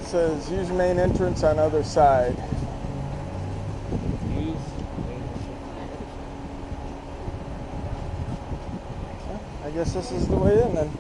says use main entrance on other side. I guess this is the way in then.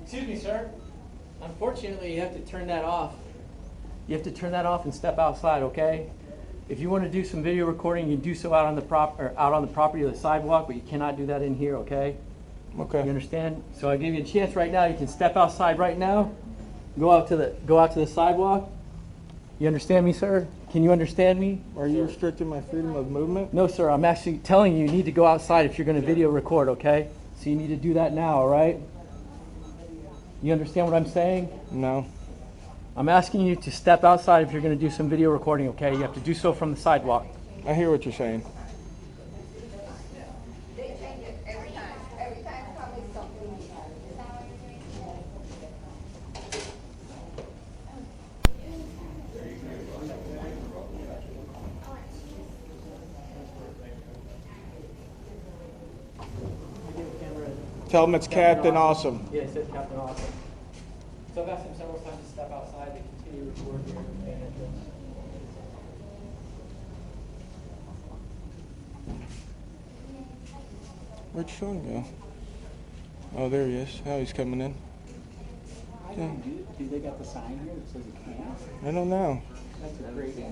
Excuse me, sir. Unfortunately, you have to turn that off. You have to turn that off and step outside, okay? If you want to do some video recording, you can do so out on the property or the sidewalk, but you cannot do that in here, okay? Okay. You understand? So I give you a chance right now. You can step outside right now. Go out to the sidewalk. You understand me, sir? Can you understand me? Are you restricting my freedom of movement? No, sir. I'm actually telling you, you need to go outside if you're going to video record, okay? So you need to do that now, all right? You understand what I'm saying? No. I'm asking you to step outside if you're going to do some video recording, okay? You have to do so from the sidewalk. I hear what you're saying. They change it every time. Every time something. Tell them it's Captain Awesome. Yeah, it says Captain Awesome. So I've asked him several times to step outside to continue recording here. Where'd Shawn go? Oh, there he is. Now he's coming in. Do they got the sign here that says it can't? I don't know. That's a great thing.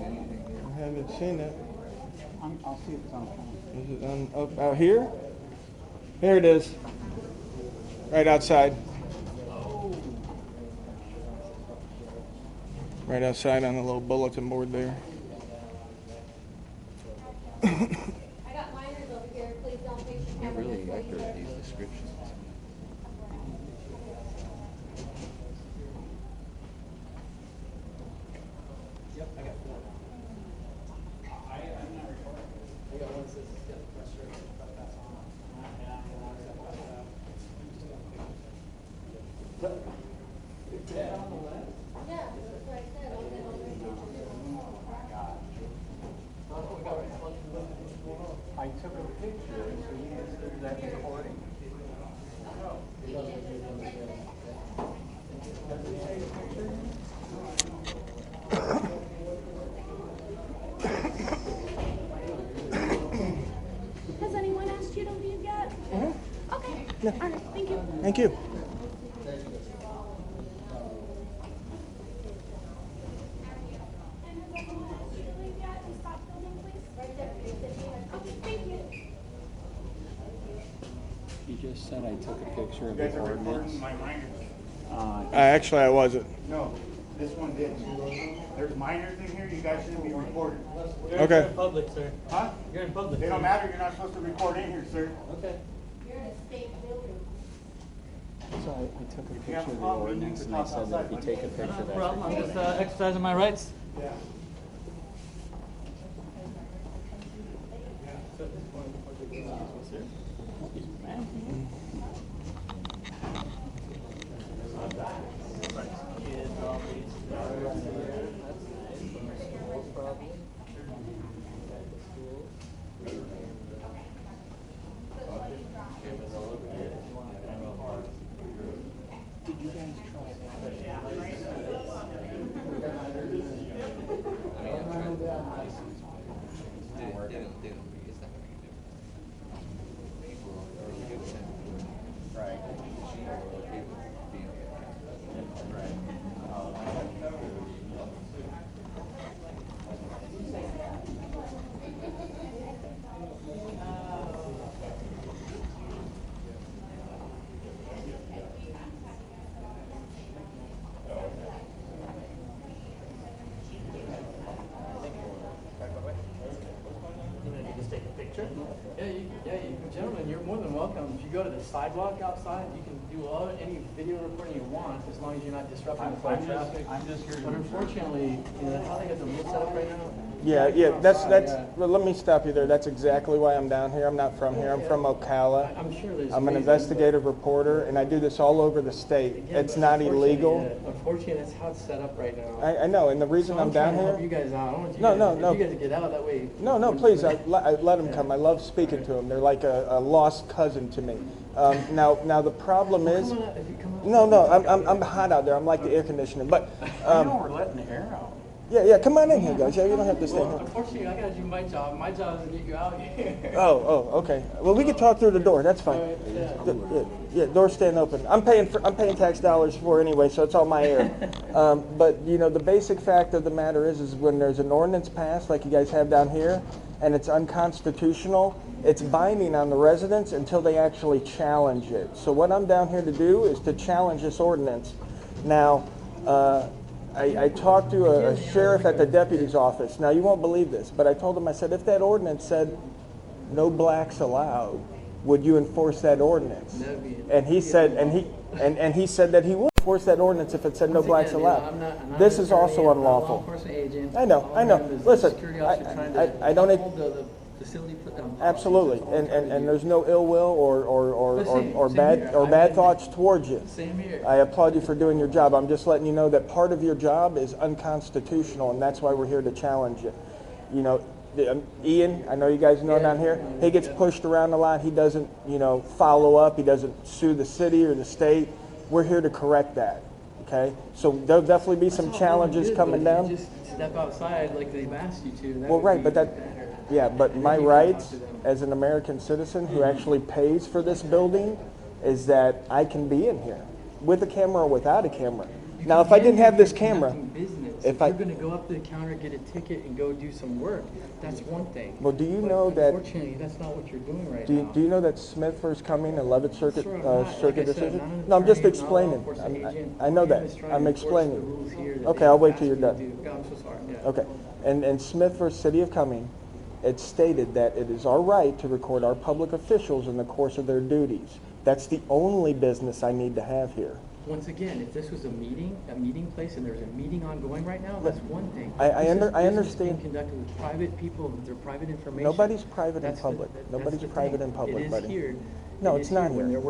I haven't seen it. I'll see if it's on phone. Is it on up out here? Here it is. Right outside. Right outside on the little bulletin board there. I got minors over here. Please don't take the They're camera. really accurate, these descriptions. Yep, I got four. I'm not recording. I got one that says it's got the frustration, but that's on. Is that on the left? Yeah, that's what I said. On the I took a picture, so you answered that recording. Has anyone asked you to leave yet? Okay. Yeah. All right. Thank you. Thank you. And has anyone asked you to leave yet and stop filming, please? Right there. Okay. Thank you. He just said I took a picture of the ordinance. My minors. Actually, I wasn't. No, this one did. There's minors in here, you guys shouldn't be recording. Okay. You're in public, sir. Huh? You're in public. They don't matter, you're not supposed to record in here, sir. Okay. You're in a state building. So I took a you picture have a of the problem, you ordinance can and they talk said that if you outside, take a picture, No that's problem. I'm recorded. just exercising my rights. Yeah. Excuse me, ma'am. go to the sidewalk outside, you can do any video recording you want, as long as you're not disrupting the flow of traffic. I'm just here to. But unfortunately, you know, how they got the rules set up right now. Yeah, you can't that's, outside, well, let me stop you there. That's exactly why I'm down here. I'm not from here. I'm from Ocala. I'm sure there's. I'm an reasons, but investigative reporter, and I do this all over the state. again, It's but not unfortunately, illegal. Unfortunately, that's how it's set up right now. I know, and the reason So I'm down trying to help here. you guys out. I don't want you No, guys, no, if no. you guys get out that way. No, please, I let them come. I love speaking to them. They're like a lost cousin to me. Now the problem is, Come on out, if you come out. no, I'm hot out there. I'm like the air conditioning, but I know we're letting the air out. yeah, come on in here, guys. Yeah, you don't have to stay Well, here. unfortunately, I gotta do my job. My job is to get you out here. Oh, okay. Well, we can talk through the door. That's fine. Yeah, door's staying open. I'm paying tax dollars for it anyway, so it's all my air. But you know, the basic fact of the matter is when there's an ordinance passed, like you guys have down here, and it's unconstitutional, it's binding on the residents until they actually challenge it. So what I'm down here to do is to challenge this ordinance. Now, I talked to a sheriff at the deputy's office. Now, you won't believe this, but I told him, I said, if that ordinance said no blacks allowed, would you enforce that ordinance? And he said, and he said that he would enforce that ordinance if it said no blacks allowed. This is also unlawful. I know. Listen, I don't. Facility put down. Absolutely, and there's no ill will or bad thoughts towards you. Same here. I applaud you for doing your job. I'm just letting you know that part of your job is unconstitutional, and that's why we're here to challenge you. You know, Ian, I know you guys know down here, he gets pushed around a lot. He doesn't, follow up. He doesn't sue the city or the state. We're here to correct that. Okay, so there'll definitely be some challenges coming down. Just step outside like they've asked you to. Well, right, but but my rights as an American citizen who actually pays for this building is that I can be in here with a camera or without a camera. Now, if I didn't have this camera, if you're going to go up to the counter, get a ticket, and go do some work, that's one thing. Well, do you But know that? Unfortunately, that's not what you're doing right Do now. you know that Smith versus Cumming 11th Circuit Sure, I'm not- like I circuit said, decision? not an No, I'm just attorney, not a law explaining. enforcement agent. I know All that. I'm is trying I'm to enforce explaining. the rules here that Okay, they I'll wait till ask you're me to done. do. God, I'm so sorry. Yeah. Okay, and Smith versus City of Cumming, it stated that it is our right to record our public officials in the course of their duties. That's the only business I need to have here. Once again, if this was a meeting place, and there's a meeting ongoing right now, that's one thing. I This is business understand. being conducted with private people with their private information. Nobody's private in That's the- public. that's Nobody's the private thing. in public, It is buddy. here. No, It it's is not here. When here.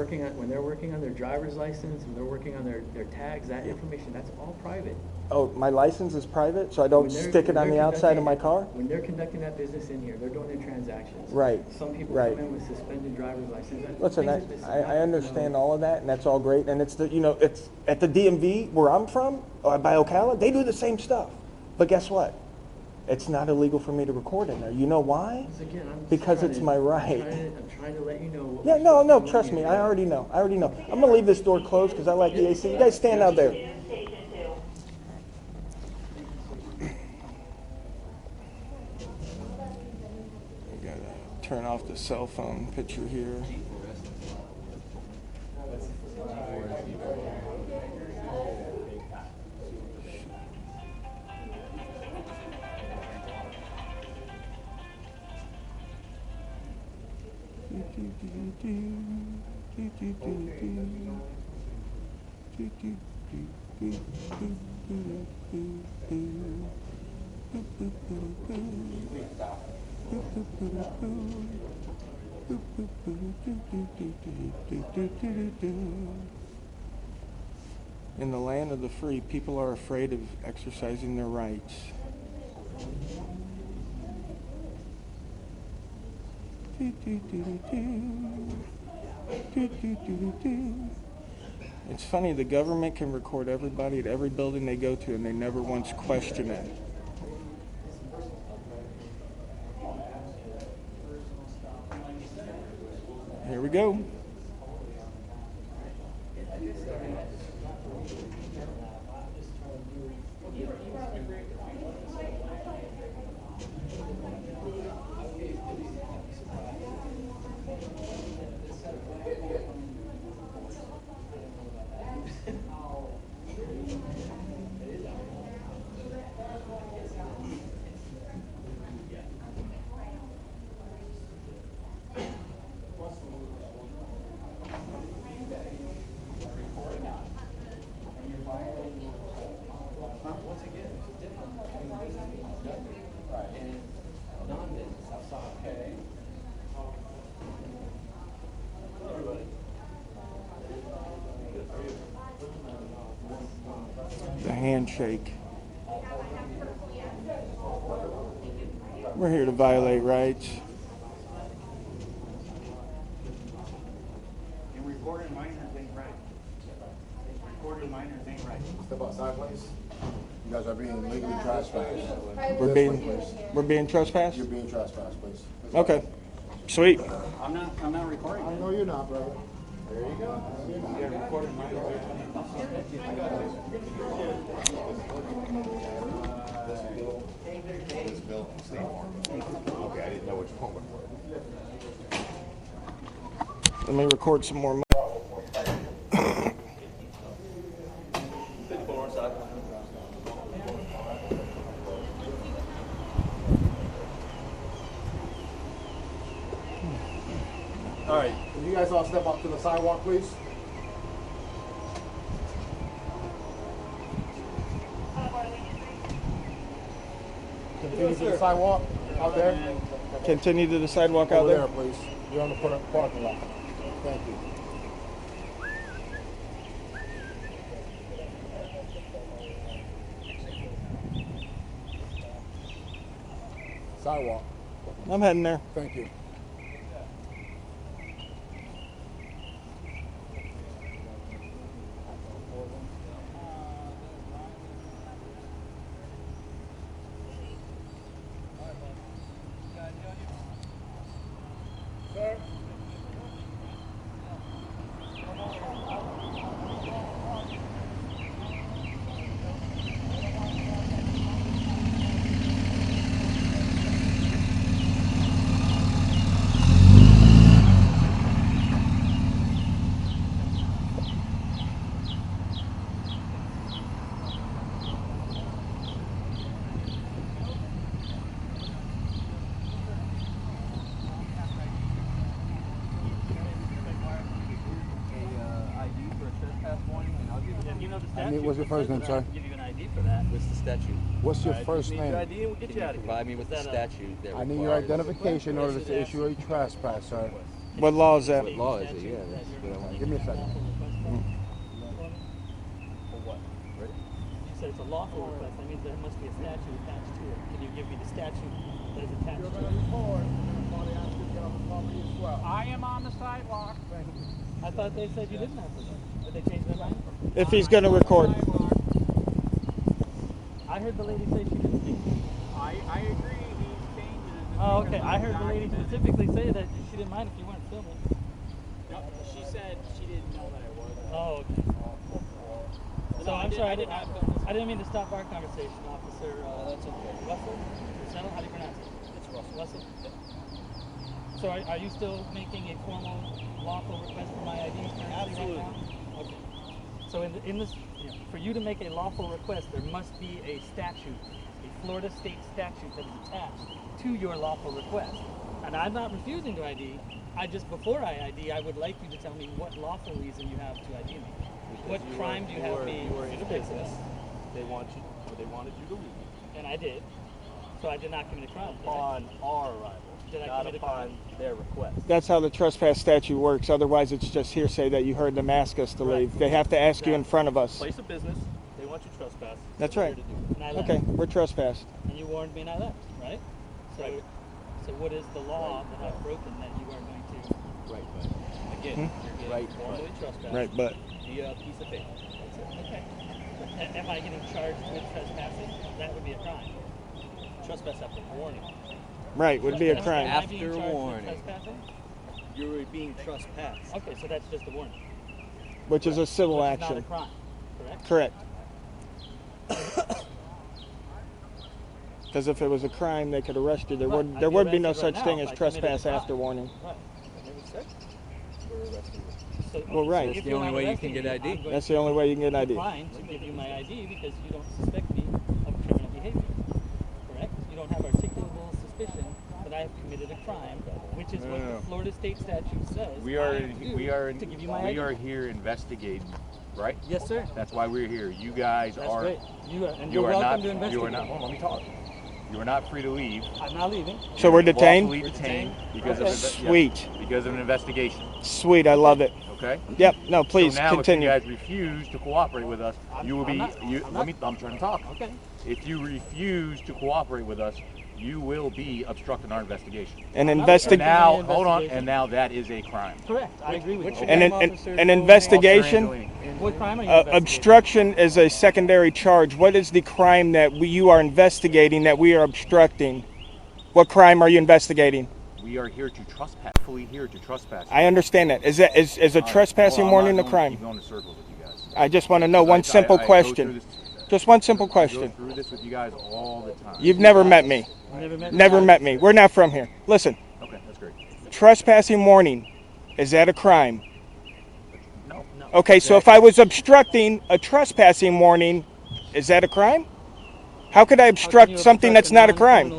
they're working on their driver's license, and they're working on their tags, that information, that's all private. Oh, my license is private, so I don't When they're- stick it when on they're the outside of conducting- my car? When they're conducting that business in here, they're doing their transactions. Right, Some people right. come in with suspended driver's license. Listen, Things that this is I not, understand all of that, and that's all great, and it's it's at the DMV where I'm from, or by Ocala, they do the same stuff. But guess what? It's not illegal for me to record in there. You know why? Once again, I'm just Because trying it's to- my right. I'm trying to let you know. What Yeah, we're no, supposed to do trust here. me, I already know. I'm gonna leave this door closed because I like the AC. You guys stand out there. We gotta turn off the cell phone picture here. In the land of the free, people are afraid of exercising their rights. It's funny, the government can record everybody at every building they go to, and they never once question it. Here we go. The handshake. We're here to violate rights. And recording minors ain't right. Recording minors ain't right. Step outside, please. You guys are being legally trespassed. We're being trespassed? You're being trespassed, please. Okay. Sweet. I'm not recording. I know you're not, brother. There you go. Yeah, recording minors. This bill, stay warm. Okay, I didn't know which one. Let me record some more. All right, can you guys all step up to the sidewalk, please? Continue to the sidewalk out there. Continue to the sidewalk out Over there. there, please. You're on the parking lot. Thank you. Sidewalk. I'm heading there. Thank you. What's your first name, sir? Give you an ID for that. What's the statute? What's your Alright, first just need name? your ID and we'll get Can you you out of here. provide me with the Is that statute that I need your requires- identification in order to issue a trespass, sir. What law is that? What law is it? Yeah, that's what I want. Give me a second. For what? You said it's a lawful request. That means there must be a statute attached to it. Can you give me the statute that is attached to it? I am on the sidewalk. I thought they said you didn't have to. Did they change their mind? If he's going to record. I heard the lady say she didn't speak. I agree. He's changed it. Oh, okay. I heard the lady specifically say that she didn't mind if you weren't filming. She said she didn't know that I was. Oh, okay. So I'm sorry, I didn't mean to stop our conversation, Officer. That's okay. Russell? Russell? How do you pronounce it? It's Russell. Russell? So are you still making a formal lawful request for my ID currently right now? Okay. So in this, for you to make a lawful request, there must be a statute, a Florida state statute that is attached to your lawful request. And I'm not refusing to ID. Before I ID, I would like you to tell me what lawful reason you have to ID me. What crime do you have me? You were in a business. They wanted you to leave. And I did. So I did not commit a crime. On our arrival, Did I not commit a upon crime? their request. That's how the trespass statute works. Otherwise, it's just hearsay that you heard them ask us to leave. They have to ask you in front of us. Place of business, they want you to trespass. That's We're right. here to do. And I left. Okay, we're trespassed. And you warned me and I left, right? So, so what is the law that I've broken that you are going to? Right, but again, you're getting Right, formally trespassed Right, but via a piece of paper. That's it. Okay. Am I getting charged with trespassing? That would be a crime. Trespass after warning. right would be a Am crime. I being After charged with warning. trespassing? You're being trespassed. Okay, so that's just a warning. Which is a civil Which is not a action. crime, correct? Correct. Because if it was a crime, they could arrest you. There Right, would I'd there be would be no arrested right such now thing if as I committed a trespass crime. after warning. Right. We're arresting you. So, Well, right. so That's if the you're only not way you arresting can get me, ID. I'm going That's the only way you can get ID. decline to give you my ID because you don't suspect me of criminal behavior. Correct? You don't have articulable suspicion that I have committed a crime, which is what No. the Florida state statute says. We I are have to do to give you my we ID. are here investigating, right? Yes, sir. That's why we're here. You guys That's are great. You are, and you you're are welcome not to investigate. you are not. Hold on, let me talk. You are not free to leave. I'm not leaving. So we're detained? Lawfully detained because Okay. of Sweet. because of an investigation. Sweet, I love it. Okay? Yep. No, please so now continue. if you guys refuse to cooperate with us, you will be. I'm trying to talk. Okay. If you refuse to cooperate with us, you will be obstructing our investigation. An And investigation. now, hold on, and now that is a crime. Correct. I agree with you. An investigation. What crime are you investigating? Obstruction is a secondary charge. What is the crime that you are investigating that we are obstructing? What crime are you investigating? We are here to trespass. Fully here to trespass. I understand that. Is a trespassing warning a crime? Keep going in circles with you guys. I just want to know one simple question. Just one simple question. I go through this with you guys all the time. You've never met me. Never met me. We're not from here. Listen. Okay, that's great. Trespassing warning. Is that a crime? No. Okay, so if I was obstructing a trespassing warning, is that a crime? How could I obstruct something that's not a crime?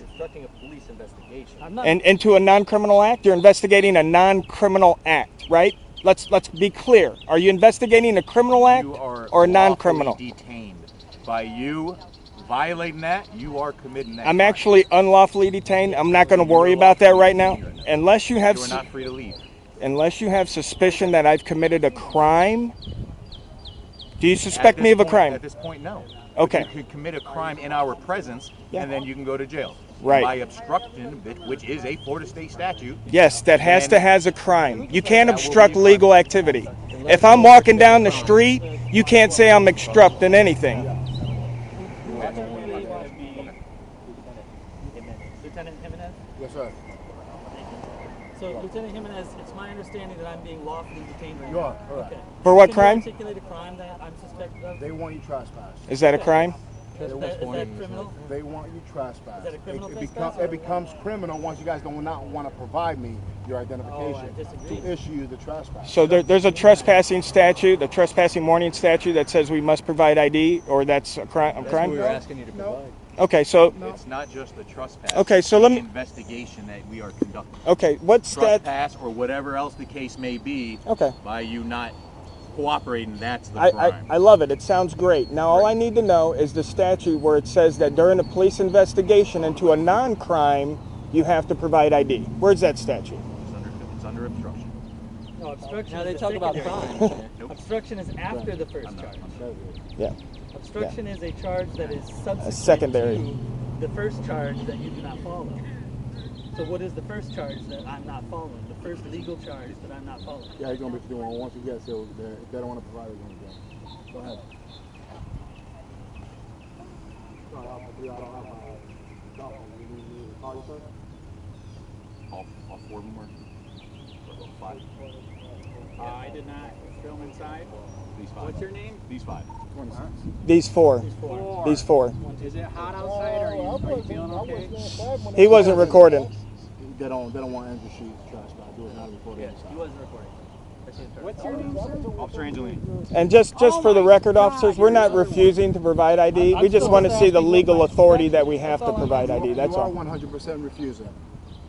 Obstructing a police investigation. And into a non-criminal act? You're investigating a non-criminal act, right? Let's be clear. Are you investigating a criminal act or a non-criminal? Detained. By you violating that, you are committing that. I'm actually unlawfully detained. I'm not going to worry about that right now. Unless you have You are not free to leave. Unless you have suspicion that I've committed a crime. Do you suspect me of a crime? At this point, no. Okay. But you could commit a crime in our presence, and then you can go to jail. Right. By obstruction, which is a Florida state statute. Yes, that has a crime. You can't obstruct legal activity. If I'm walking down the street, you can't say I'm obstructing anything. Lieutenant Jimenez? Yes, sir. So, Lieutenant Jimenez, it's my understanding that I'm being lawfully detained right You now. are, correct. Okay. For what Can crime? you articulate a crime that I'm suspected of? They want you trespass. Is that a crime? Is that criminal? They want you trespass. Is that a criminal it trespass? it becomes criminal once you guys do not want to provide me your Oh, I identification disagree. to issue the trespass. So there's a trespassing statute, the trespassing warning statute that says we must provide ID, or that's a crime? That's what we were asking you to provide. Okay, so It's not just the trespass. Okay, so it's let the me- investigation that we are conducting. okay, what's that? Trespass or whatever else the case may be. Okay. By you not cooperating, that's the crime. I love it. It sounds great. Now, all I need to know is the statute where it says that during a police investigation into a non-crime, you have to provide ID. Where's that statute? It's under obstruction. No, obstruction. Now they is talk about secondary. crime. Nope. Obstruction is after the first charge. Yeah. Obstruction is a charge that is subsequent secondary. to the first charge that you do not follow. So what is the first charge that I'm not following? The first legal charge that I'm not following? Yeah, he's gonna be doing once you get so if they don't want to provide it, they're gonna go. Go ahead. All four of them were. Or five. I did not film inside. These five. What's your name? These five. These four. These four. Is it hot outside or are you feeling okay? He wasn't recording. They don't want entry sheet trespass. Do it not recorded inside. He wasn't recording. What's your name, sir? Officer Angelini. And just for the record, officers, we're not refusing to provide ID. We just want to see the legal authority that we have to provide ID. That's You are all. 100% refusing.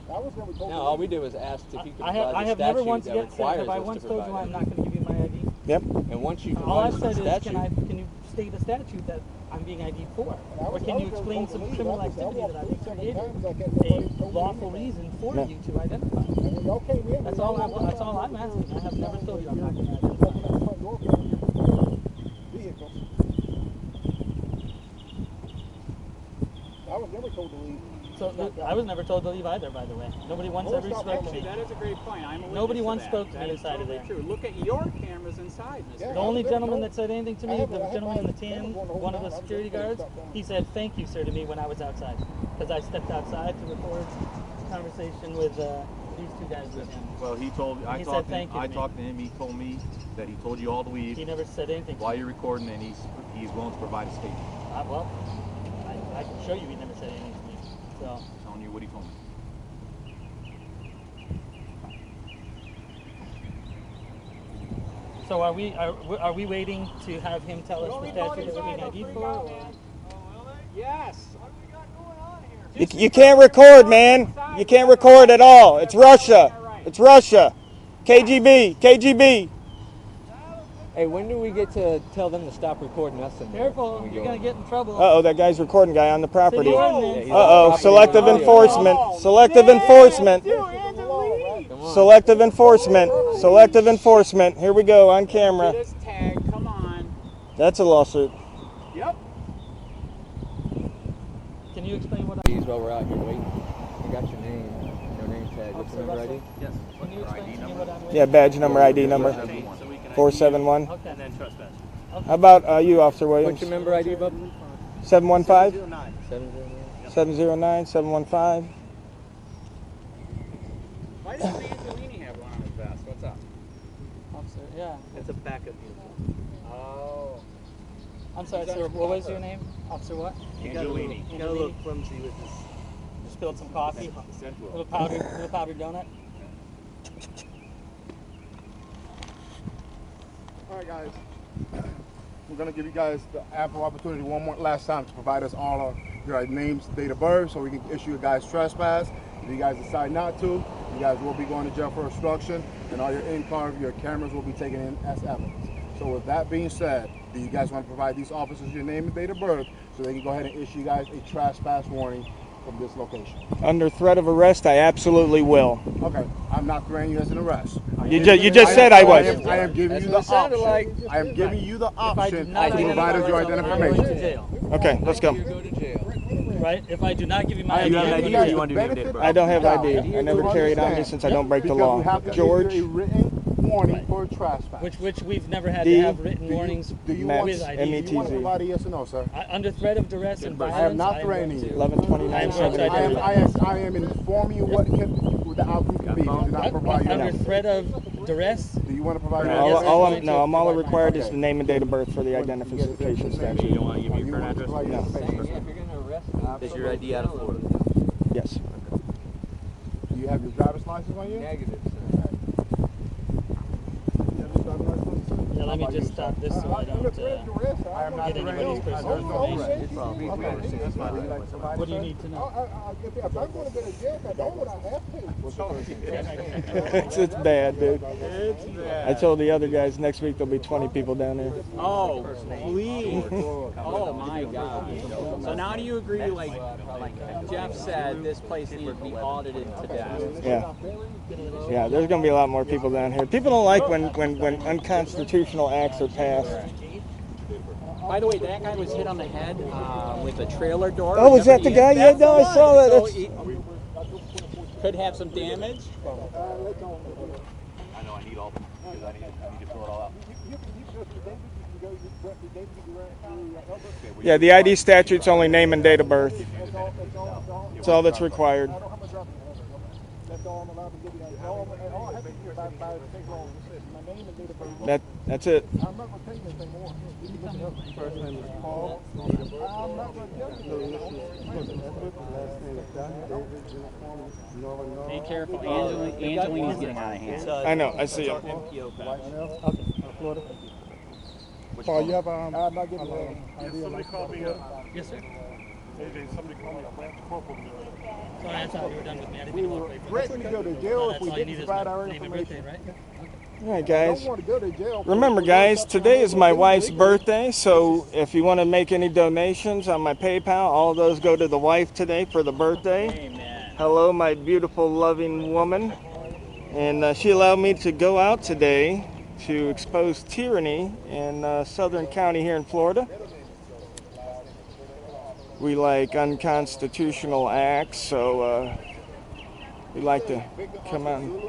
No, all we did was ask if you could I provide have the never statute once that yet said, requires have I us once to told you provide I'm ID. not going to give you my ID? Yep. And once you All I provide said the is, statute, can you state a statute that I'm being ID'd for? Or can you explain some criminal activity that I've created a lawful reason for No. you to identify? That's all I'm asking. I have never told you I'm not going to identify. I was never told to leave. So I was never told to leave either, by the way. Nobody once ever spoke to Actually, me. that is a great point. I'm a Nobody witness once to spoke to that. me That is inside of totally there. true. Look at your cameras inside, Mr. The only gentleman that said anything to me, the gentleman in the tan, one of the security guards, he said thank you, sir, to me when I was outside. Because I stepped outside to record a conversation with these two guys with him. Well, he told. He said thank you to I me. talked to him. He told me that he told you all to leave He never said anything to while me. you're recording, and he's willing to provide a statement. Well, I can show you he never said anything to me. So, I'm telling you what he told me. so are we waiting to have him tell us the statute that we're being ID'd for? Or? Yes. You can't record, man. You can't record at all. It's Russia. It's Russia. KGB. KGB. hey, when do we get to tell them to stop recording us in there? Careful, When we you're go going to get in trouble. Uh-oh, that guy's recording guy on the property. City ordinance. Uh-oh, selective enforcement. Selective enforcement. Come Selective enforcement. Selective enforcement. Here we go on camera. Get us tagged, come on. That's a lawsuit. Yep. Can you explain what These while we're out here waiting. I got your name. Your name tag. What's your number ID? Yes. Can you explain to me what I'm Yeah, badge number, ID number. 471. Okay. And then trespass. How about you, Officer Williams? What's your member ID, bub? 715? 709. 709, 715. Why does Angelini have one on his vest? What's up? Officer, yeah. It's a backup uniform. Oh. I'm sorry, sir. What was your name? Officer what? Angelini. He got a little clumsy with his. You spilled some coffee. Little powdered donut. All right, guys. We're going to give you guys the ample opportunity one more last time to provide us all of your names, date of birth, so we can issue you guys trespass. If you guys decide not to, you guys will be going to jail for obstruction, and all your in-car, your cameras will be taken in as evidence. So with that being said, do you guys want to provide these officers your name and date of birth so they can go ahead and issue you guys a trespass warning from this location? Under threat of arrest, I absolutely will. Okay, I'm not threatening you as an arrest. You just said I was. I am giving you the option. I am giving you the option to provide us your identification. Okay, let's go. Right? If I do not give you my You have an ID, ID or you want to do your date of birth? I don't have ID. I never carry it on me since I don't break the law. George, a written warning for trespass. which we've never had D. to have written warnings Do you Max, want with ID. M-E-T. Do you want to provide a yes or no, sir? Under threat of duress and violence, I am not going threatening to. you. 1129. I am informing you what the outcome can be. Do not provide your Under threat of duress. Do you want to provide your I'm all required is the name and date of birth for the identification You statute. don't want to give me your current address? No. Is your ID out of Florida? Yes. Do you have your driver's license on you? Negative, sir. Yeah, let me just stop this so I don't I am not get anybody's personal information. What do you need to know? If I'm going to go to jail, I don't want to have to. It's bad, dude. I told the other guys next week there'll be 20 people down there. Oh, please. Oh, my God. So now do you agree, like Jeff said, this place needs to be audited to death? Yeah. Yeah, there's going to be a lot more people down here. People don't like when unconstitutional acts are passed. By the way, that guy was hit on the head with a trailer door. Oh, was that the guy? Yeah, no, I saw that. So That's... he could have some damage. I know I need all of them because I need to fill it all out. Yeah, the ID statute's only name and date of birth. That's all that's required. That's it. Be careful. Angelini's getting out of hand. I know. I see him. Paul, you have Somebody called me Yes, sir. somebody called me a black corporal. Sorry, I thought you were done with me. I didn't even look right threatening to go to jail if That's we all you didn't need is provide my our name and birthday, information. right? All right, guys. Don't want to go to jail. Remember, guys, today is my wife's birthday, so if you want to make any donations on my PayPal, all of those go to the wife today for the birthday. Amen. Hello, my beautiful, loving woman. And she allowed me to go out today to expose tyranny in Southern County here in Florida. We like unconstitutional acts, so we like to come out and...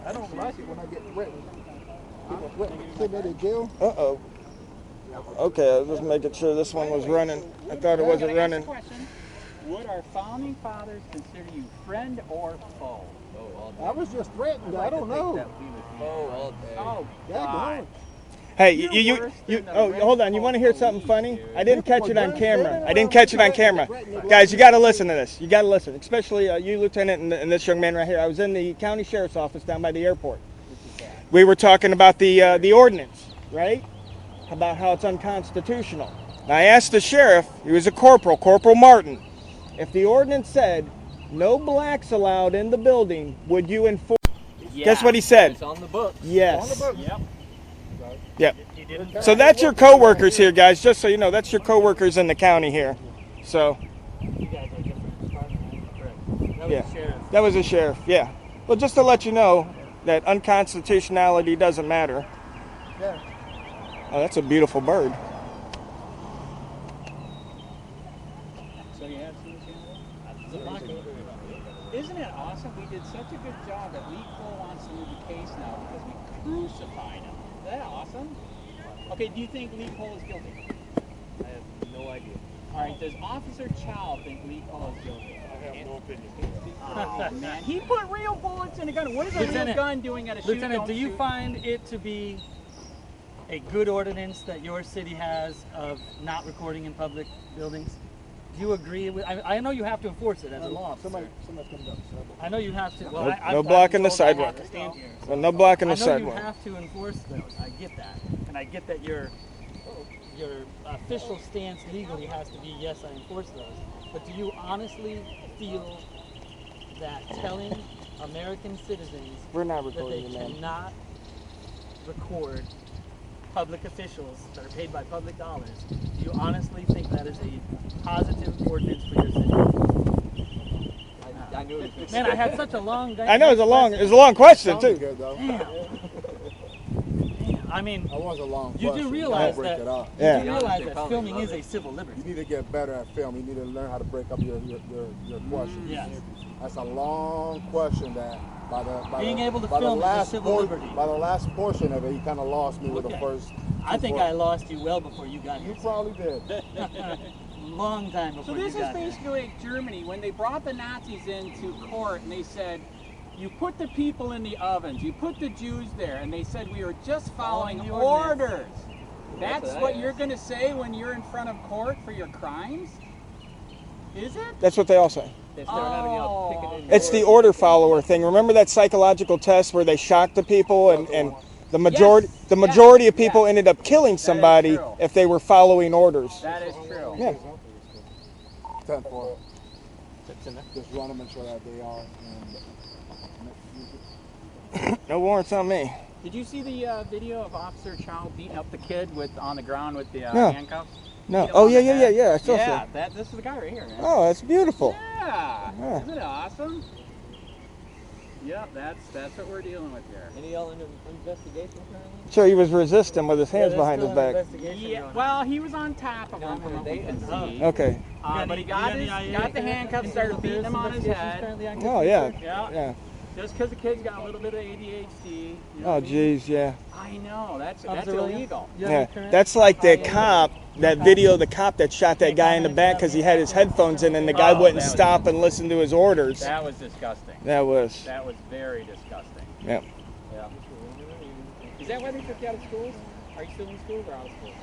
I don't like it when I get threatened. Sitting at the jail. Uh-oh. Okay, I was just making sure this one was running. I thought it wasn't running. Would our founding fathers consider you friend or foe? I was just threatened. I don't know. Oh, God. Hey, you hold on. You want to hear something funny? I didn't catch it on camera. I didn't catch it on camera. Guys, you got to listen to this. You got to listen, especially you, Lieutenant, and this young man right here. I was in the county sheriff's office down by the airport. We were talking about the ordinance, right? About how it's unconstitutional. And I asked the sheriff, he was a corporal, Corporal Martin, if the ordinance said no blacks allowed in the building, would you enforce? Yeah. Guess what he said? It's on the books. Yes. Yep. Yeah. He didn't. So that's your coworkers here, guys. Just so you know, that's your coworkers in the county here. So You guys are different department, right? Correct. That was yeah, the sheriff. that was a sheriff. Yeah. Well, just to let you know that unconstitutionality doesn't matter. Yeah. Oh, that's a beautiful bird. So you have seen Canada? Isn't it awesome? We did such a good job that Lee Cole wants to move the case now because we crucified him. Is that awesome? Okay, do you think Lee Cole is guilty? I have no idea. All right, does Officer Chow think Lee Cole is guilty? I have no opinion. Oh, man. He put real bullets in a gun. What is a real Lieutenant- gun doing at a shoot? Lieutenant, don't do you shoot? find it to be a good ordinance that your city has of not recording in public buildings? Do you agree with? I know you have to enforce it as a law officer. Somebody's coming up. I know you have to. Well, No- I've no been blocking the told I have sidewalk. to stand here. Well, no blocking the I know sidewalk. you have to enforce those. I get that, and I get that your official stance legally has to be yes, I enforce those. But do you honestly feel that telling American citizens We're not that they recording you, man. cannot record public officials that are paid by public dollars, do you honestly think that is a positive ordinance for your city? I knew it was Man, I had such a long. I know it's a long question Sounded too. good though. I mean, That was a long you question. do realize break that it up. Yeah. you do realize that filming is a civil You liberty. need to get better at film. You need to learn how to break up your questions. Yes. That's a long question that Being able to by film the is a last civil liberty. By the last portion of it, he kind of lost me with the Okay. first. I think I lost you well before you got You here. probably did. Long time So before this you is got here. basically like Germany when they brought the Nazis into court and they said, you put the people in the ovens, you put the Jews there, and they said we were just following Following the ordinance. orders. That's what you're going to say when you're in front of court for your crimes? Is it? That's what they all say. They start having It's the order follower thing. Remember that psychological test where they shocked the people and the majority of people ended up killing somebody true. if they were following orders. That is true. Yeah. 10-4. Just run them and show that they are. No warrants on me. Did you see the video of Officer Chow beating up the kid on the ground with the No. handcuffs? No. Beat him Oh on yeah, the yeah, head? yeah, yeah. I saw Yeah, some. this is the guy right here, man. Oh, that's beautiful. Yeah. Isn't it awesome? Yep, that's what we're dealing with here. Any all under investigation currently? Sure, he was resisting with his hands behind his back. Yeah, well, he was on top of him from what we can see. Okay. But he got the handcuffs, started beating him on his head. Oh yeah. Yeah. Yeah. Just because the kid's got a little bit of ADHD. You know Oh what I mean? geez, yeah. I know, that's Officer Williams? illegal. Yeah. That's like that cop, that video of the cop that shot that guy in the back because he had his headphones in and the guy Oh, wouldn't that was- stop and listen to his orders. That was disgusting. That was. That was very disgusting. Yeah. Yeah. Is that why they took you out of schools? Are you still in schools or out of schools?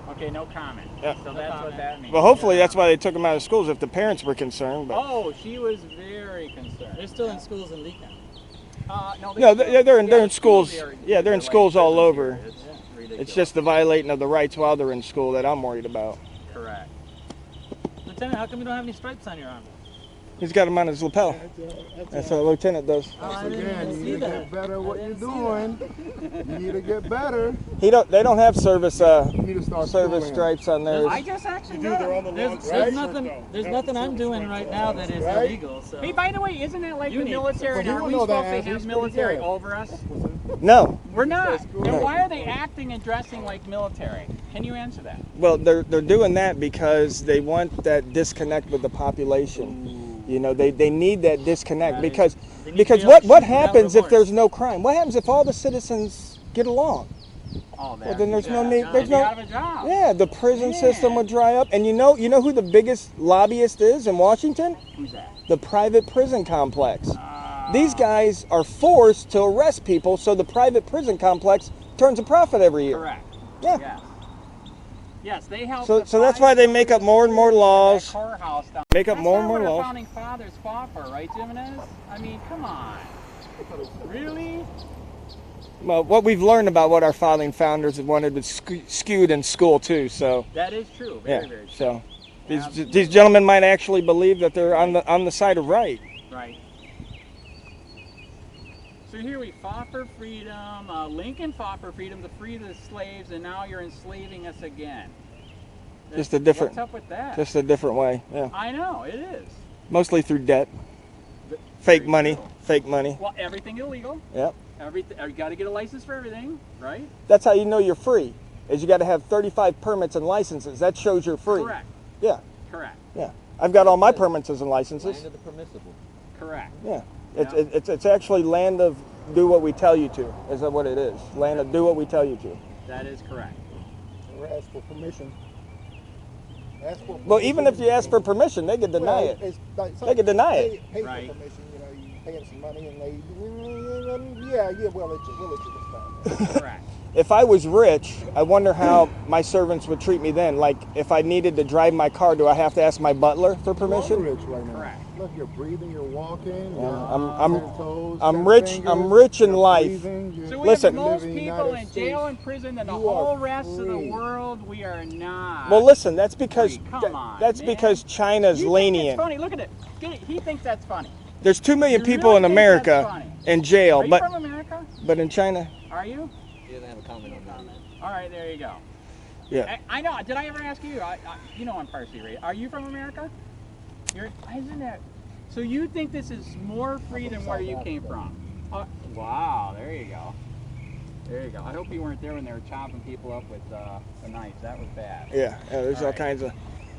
Okay, no comment. Yeah. So that's what that means. Well, hopefully that's why they took him out of schools if the parents were concerned. But Oh, she was very concerned. They're still in schools in Lee County. no, they're in the schools. are- Yeah, they're in like schools all prisons over. here. It's ridiculous. It's just the violating of the rights while they're in school that I'm worried about. correct. Lieutenant, how come you don't have any stripes on your arm? He's got him on his lapel. That's what a lieutenant does. Oh, I didn't Again, even you see need to that. get better at what I you're didn't see doing. You need to get better. They don't have service You need to start service schooling. stripes on theirs. I just actually There's nothing I'm doing right now that is Right? illegal. So Hey, by the way, isn't it like You the need- military? But he Are don't we know that supposed to answer. have He's pretty military good. over us? No. We're not. Then why are they acting and dressing like military? Can you answer that? Well, they're doing that because they want that disconnect with the population. You know, they need that disconnect because They need to be able to what shoot down happens if remorse. there's no crime? What happens if all the citizens get along? Oh, Well, then there's no need. There's They'd be no. out of a job. Yeah, the prison system would dry up, and you know who the biggest lobbyist is in Washington? Who's that? The private prison complex. These guys are forced to arrest people, so the private prison complex turns a profit every year. Correct. Yeah. Yes. Yes, they help. So the that's why they make up more and more laws. That courthouse down. Make up That's more not and more what our laws. founding fathers fought for, right, Jimenez? I mean, come on. Really? Well, what we've learned about what our founding founders had wanted was skewed in school too. So That is true. Very, yeah. very true. So Absolutely. these gentlemen might actually believe that they're on the side of right. Right. So here we fought for freedom. Lincoln fought for freedom to free the slaves, and now you're enslaving us again. Just a different. What's up with that? Just a different way. Yeah. I know it is. Mostly through debt. Fake money. Fake money. Well, everything illegal. Yep. Everything. You got to get a license for everything, right? That's how you know you're free. Is you got to have 35 permits and licenses. That shows you're free. Correct. Yeah. Correct. Yeah. I've got all my permits and licenses. Land of the permissible. Correct. Yeah. It's actually land of do what we tell you to. Is that what it is? Land of do what we tell you to. That is correct. Or ask for permission. Ask for permission. Well, even if you ask for permission, they could deny it. It's like They could deny it. Pay Right. for permission. You know, you pay them some money, and they, yeah, we'll let you this time. Correct. If I was rich, I wonder how my servants would treat me then. Like, if I needed to drive my car, do I have to ask my butler for permission? You're rich right now. Correct. Look, you're breathing, you're walking. I'm rich. I'm rich in life. So we Listen. have most people in jail and prison than the whole rest of the world. We are not. Well, listen. That's because Come on, that's man. because China's You think lenient. it's funny? Look at it. He thinks that's funny. There's 2 million You people really in think America that's funny? in jail, Are you but from America? in China, Are you? He doesn't have a comment on that. All right, there you go. yeah. I know. Did I ever ask you? You know I'm partially raised. Are you from America? Isn't that? So you think this is more free than where you came from? Wow, there you go. There you go. I hope you weren't there when they were chopping people up with the knives. That was bad. Yeah, there's all kinds of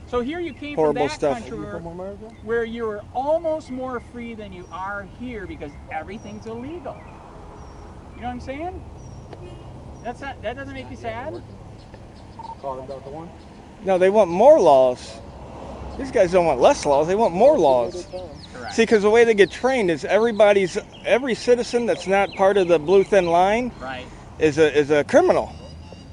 So here you came horrible from that stuff. country where you were almost more free than you are here because everything's illegal. You know what I'm saying? That doesn't make you sad? No, they want more laws. These guys don't want less laws. They want more laws. Correct. See, because the way they get trained is every citizen that's not part of the blue thin line Right. is a criminal.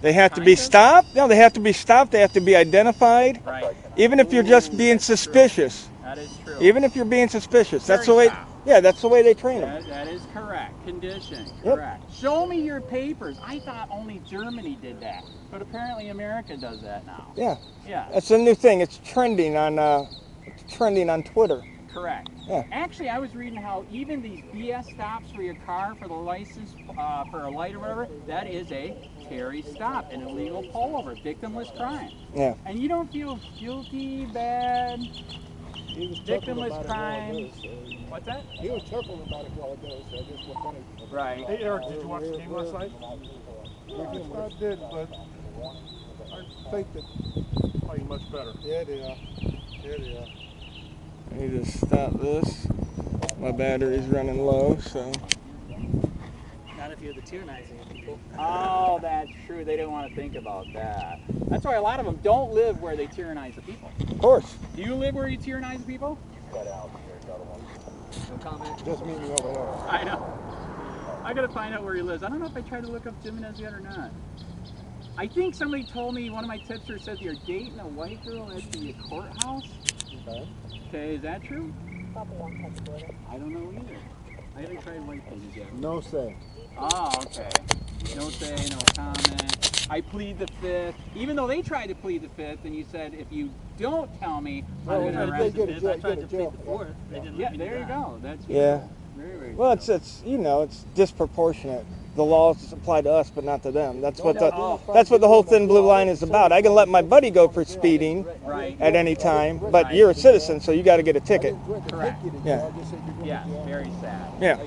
They have to be stopped. No, they have to be stopped. They have to be identified. Right. Even if you're just being suspicious. That is true. Even if you're being suspicious. That's the Very way. stop. Yeah, that's the way they train them. That is correct. Condition. Yep. Correct. Show me your papers. I thought only Germany did that, but apparently America does that now. Yeah. Yeah. That's a new thing. It's trending on Twitter. Correct. Yeah. Actually, I was reading how even these BS stops for your car for the license for a light or whatever, that is a Terry stop, an illegal pullover, victimless crime. Yeah. And you don't feel guilty, bad, He was chuckling victimless about it while crime. ago, so- What's that? He was chuckling about it while ago, so I guess we're funny. Right. Hey, Eric, did you watch the game last night? I did, but I think that Playing much better. yeah, they are. Yeah, they are. I need to stop this. My battery's running low, so. Not if you're the tyrannizing people. Oh, that's true. They don't want to think about that. That's why a lot of them don't live where they tyrannize the people. Of course. Do you live where you tyrannize the people? No comment. Just meet me over there. I know. I gotta find out where he lives. I don't know if I tried to look up Jimenez yet or not. I think somebody told me, one of my tipsters said you're dating a white girl at the courthouse. Okay, is that true? I don't know either. I haven't tried white things yet. No say. Oh, okay. No say, no comment. I plead the fifth. Even though they tried to plead the fifth, and you said, if you don't tell me, I'm going to arrest you. I tried to plead the fourth. They didn't Yeah, let me do there you that. go. That's Yeah. very, very Well, true. it's disproportionate. The laws apply to us, but not to them. That's what the whole thin blue line is about. I can let my buddy go for speeding Right. at any time, but you're a citizen, so you got to get a ticket. Correct. Yeah. Yeah, very sad. Yeah.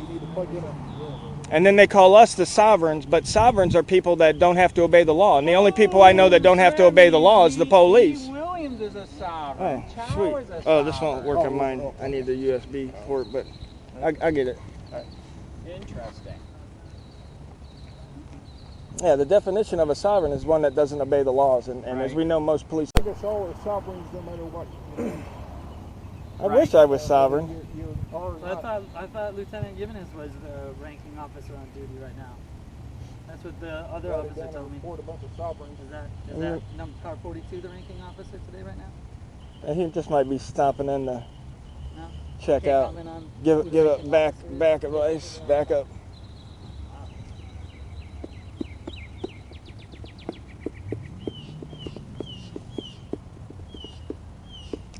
And then they call us the sovereigns, but sovereigns are people that don't have to obey the law. And the only people I know that don't have to obey the law is the police. Williams is a sovereign. Oh, Chow sweet. is a Oh, this won't sovereign. work on mine. I need the USB for it, but I get it. Interesting. Yeah, the definition of a sovereign is one that doesn't obey the laws. And as we know, most police... I guess all the sovereigns, no matter what. I wish I was sovereign. I thought Lieutenant Gimenez was the ranking officer on duty right now. That's what the other officer told me. A bunch of sovereigns. Is that number car 42 the ranking officer today right now? He just might be stopping in to No? check Can't out. comment on Give who's it ranking back officer? advice, back up.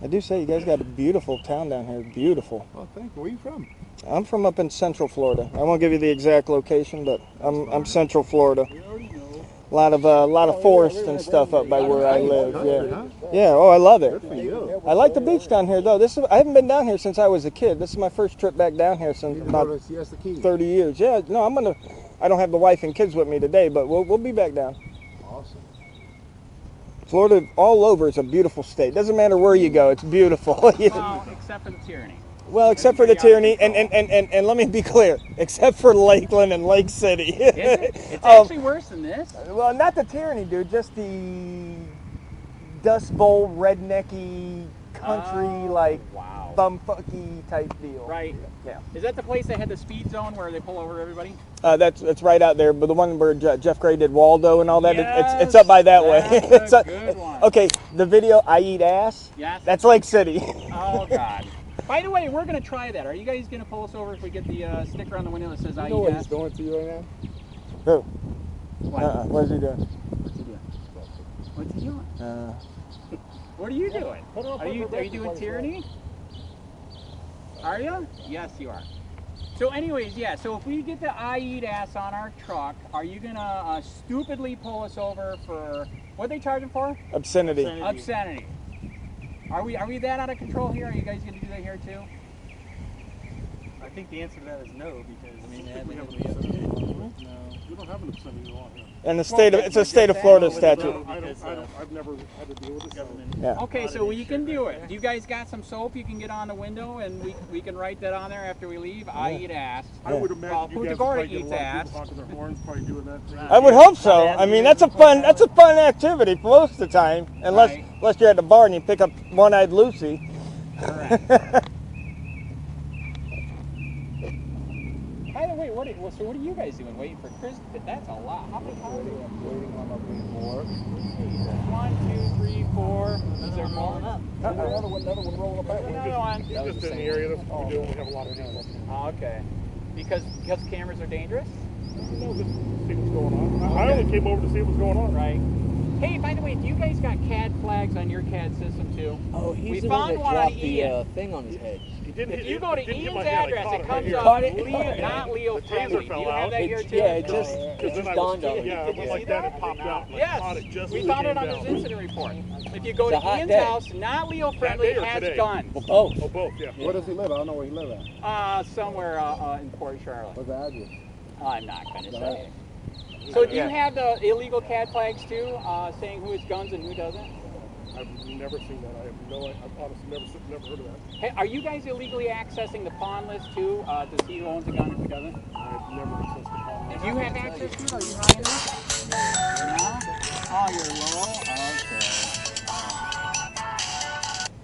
I do say you guys got a beautiful town down here. Beautiful. Oh, thank you. Where you from? I'm from up in Central Florida. I won't give you the exact location, but I'm Central Florida. A lot of forest and stuff up by where I live. Yeah. Yeah. Oh, I love it. I like the beach down here, though. I haven't been down here since I was a kid. This is my first trip back down here since about 30 years. Yeah. No, I don't have the wife and kids with me today, but we'll be back down. Awesome. Florida, all over, is a beautiful state. Doesn't matter where you go, it's beautiful. Well, except for the tyranny. Well, except for the tyranny, and let me be clear, except for Lakeland and Lake City. Is it? It's actually worse than this. Well, not the tyranny, dude, just the Dust Bowl, rednecky, country, bumfucky type deal. Right. Yeah. Is that the place that had the speed zone where they pull over everybody? That's right out there, but the one where Jeff Gray did Waldo and all that, Yes, it's up by that way. that's a good one. Okay, the video, I Eat Ass, Yes. that's Lake City. Oh, God. By the way, we're going to try that. Are you guys going to pull us over if we get the sticker on the window that says I You know what eat he's ass? doing to you right now? Who? What? What is he doing? What's he doing? What's he doing? What are you doing? Are you doing tyranny? Are you? Yes, you are. So anyways, yeah, so if we get the I Eat Ass on our truck, are you going to stupidly pull us over for, what are they charging for? Obscenity. Obscenity. Are we that out of control here? Are you guys going to do that here too? I think the answer to that is no, because I mean, we don't have an obscenity law here. And it's a state of Florida statute. I've never had to deal with this. Yeah. Okay, so you can do it. You guys got some soap you can get on the window, and we can write that on there after we leave. I eat ass. I would imagine you Punta guys Gorda probably get a eats lot of ass. people honking their horns, probably doing that too. I would hope so. I mean, that's a fun activity for most of the time, unless you're at the bar and you pick up One-Eyed Lucy. By the way, what are you guys doing? Waiting for Chris? That's a lot. How many cars? I'm waiting on up being more. 1, 2, 3, 4. Is there more? Another one rolling up back. Another one. Just in the area that we do, we have a lot of people. Oh, okay. Because cameras are dangerous? No, just see what's going on. I only came over to see what's going on. Right. Hey, by the way, do you guys got CAD flags on your CAD system too? Oh, he's we the one found that one dropped on the Ian. thing on his head. If you go to didn't hit Ian's my head, I address, caught it it comes right up here. Leo, not Leo The taser friendly. Do fell you have out. that here too? Yeah, it just Then dawned on me. Yeah, I went like that and it popped out. And I caught it Yes, just we as found it it on came his down. incident report. If you go It's to a hot Ian's day. house, not Leo friendly, day or has today? guns. Oh, Oh, both, yeah. Where does he live? I don't know where he lives at. Somewhere in Port Charlotte. What's the address? I'm not going to say. So do you have the illegal CAD flags too, saying who has guns and who doesn't? I've never seen that. I've honestly never heard of that. Hey, are you guys illegally accessing the pawn list too, to see who owns a gun and who doesn't? I've never accessed the phone. If you have access to it, are you high enough? No? Oh, you're low? Okay.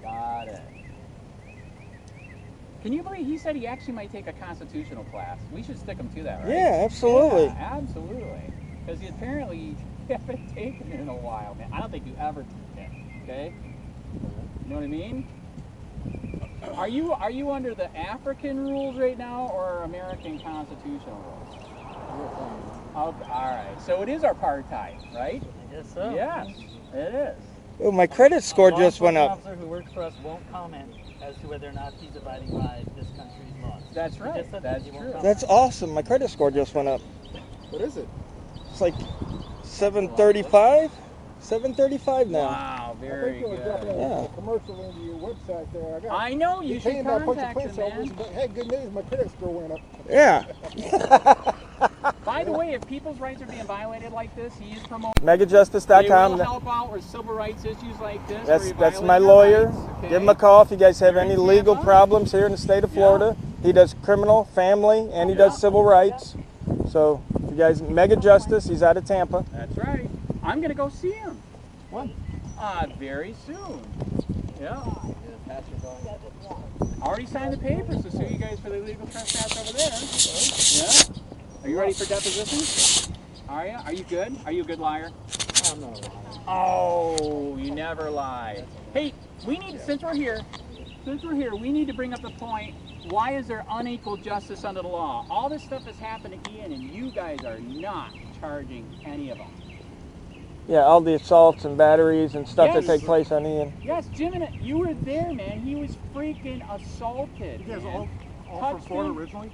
Got it. Can you believe he said he actually might take a constitutional class? We should stick him to that, right? Yeah, absolutely. Yeah, absolutely. Because apparently you haven't taken it in a while, man. I don't think you ever took it, okay? You know what I mean? Are you under the African rules right now or American constitutional rules? Okay, all right. So it is apartheid, right? I guess so. Yes, it is. Oh, my credit score A law just went enforcement up. officer who works for us won't comment as to whether or not he's abiding by this country's laws. That's He right. just said That's he won't true. comment. That's awesome. My credit score just went up. What is it? It's like 735? 735 now. Wow, very good. Yeah. A commercial into your website there. I know, you should contact him, man. Hey, good news, my credit score went up. Yeah. By the way, if people's rights are being violated like this, he is promoting. MegaJustice.com. They will help out with civil rights issues like this. That's my lawyer. Give him a call if you guys have any legal problems here in the state of Florida. He does criminal, family, and he does civil rights. So, you guys, Mega Justice, he's out of Tampa. That's right. I'm going to go see him. When? Very soon. Yeah. Already signed the papers to sue you guys for the illegal trespass over there. Yeah. Are you ready for deposition? Are you? Are you good? Are you a good liar? I'm not a liar. Oh, you never lie. Hey, we need, since we're here, we need to bring up the point, why is there unequal justice under the law? All this stuff has happened to Ian and you guys are not charging any of them. Yeah, all the assaults and batteries and stuff that Yes. take place on Ian. Yes, Jim, you were there, man. He was freaking assaulted. You guys, man. All from Florida originally?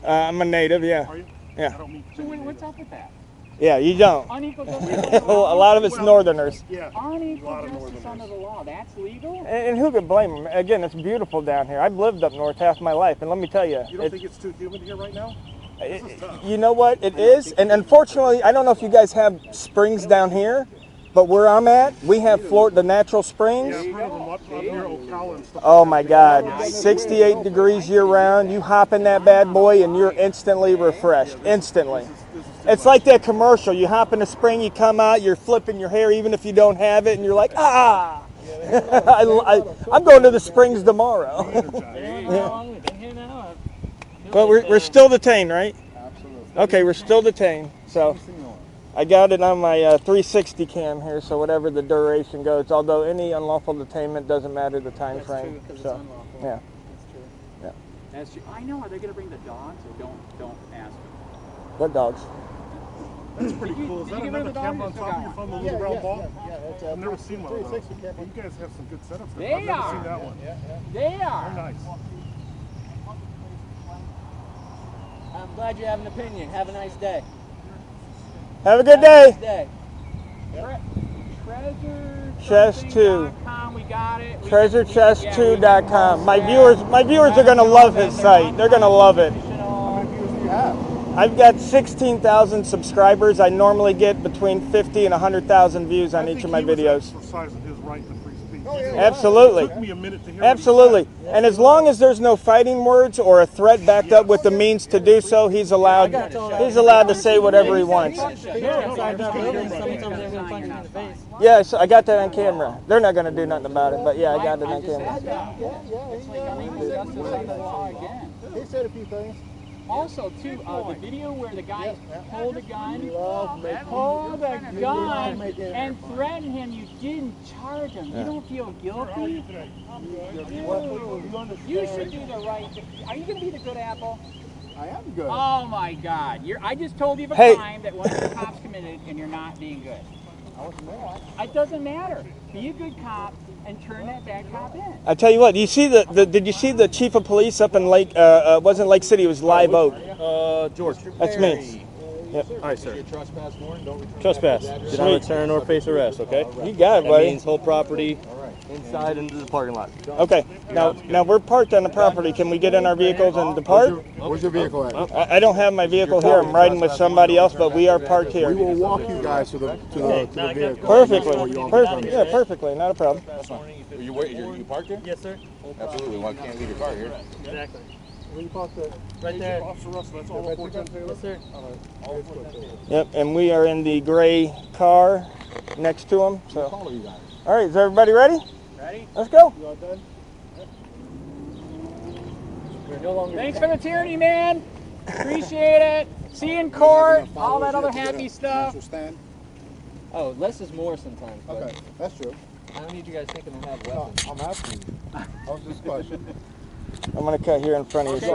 I'm a native, yeah. Are you? Yeah. I don't mean So wait, what's up with that? Yeah, you don't. Unequal A justice. lot of it's northerners. Yeah. Unequal justice under the law. That's legal? And who could blame them? Again, it's beautiful down here. I've lived up north half my life, and let me tell you, You don't think it's too humid here right now? This is tough. you know what? It is, and unfortunately, I don't know if you guys have springs down here, but where I'm at, we have the natural springs. Yeah, I've heard of them up near Ocala and stuff. Oh my God, 68 degrees year round. You hop in that bad boy, and you're instantly refreshed. Instantly. It's like that commercial. You hop in the spring, you come out, you're flipping your hair even if you don't have it, and you're like, ah! I'm going to the springs tomorrow. But we're still detained, right? Absolutely. Okay, we're still detained. So I got it on my 360 cam here, so whatever the duration goes, although any unlawful detainment doesn't matter the time frame. So, yeah. Yeah. That's true. I know. Are they going to bring the dogs or don't ask them? What dogs? That's pretty cool. Is that another camera on top of your phone, the little round ball? I've never seen one of those. You guys have some good setups. They I've never are. seen that one. They are. Very nice. I'm glad you have an opinion. Have a nice day. Have a good day. Nice day. TreasureChest2.com. We got it. TreasureChest2.com. My viewers are gonna love his site. They're gonna love it. How many viewers do you have? I've got 16,000 subscribers. I normally get between 50 and 100,000 views on each of my videos. Exercising his right to free speech. Absolutely. It took me a minute to hear Absolutely. And as long as there's no fighting words or a threat backed up with the means to do so, he's allowed to say whatever he wants. Yeah, so I got that on camera. They're not going to do nothing about it, but yeah, I got it on camera. He said a few things. Also, too, the video where the guy pulled a gun, and threatened him, you didn't charge him. You don't feel guilty? You should do the right thing. Are you going to be the good apple? I am good. Oh my God! I just told you of a crime that one of the cops committed, and you're not being good. It doesn't matter. Be a good cop and turn that bad cop in. I tell you what, did you see the chief of police up in Lake? Wasn't Lake City? It was Live Oak. George. That's me. Yep. All right, sir. Trespass warrant, don't return. Trespass. Did not return or face arrest, okay? You got it, That buddy. means whole property inside into the parking lot. Okay. Now we're parked on the property. Can we get in our vehicles and depart? Where's your vehicle at? I don't have my vehicle here. I'm riding with somebody else, but we are parked here. We will walk you guys to the vehicle. Perfectly. Yeah, perfectly. Not a problem. You parked here? Yes, sir. Absolutely. Well, can't leave your car here. Exactly. Where you parked the Right there. Officer Russell, that's all four gun Taylor? Yes, sir. All right. Yep, and we are in the gray car next to him. So, all right, is everybody ready? Ready? Let's go. You all done? Thanks for the tyranny, man. Appreciate it. See you in court. All that other happy stuff. Oh, less is more sometimes. But Okay, that's true. I don't need you guys thinking I have weapons. I'm asking you. I was just questioning. I'm going to cut here in front of you.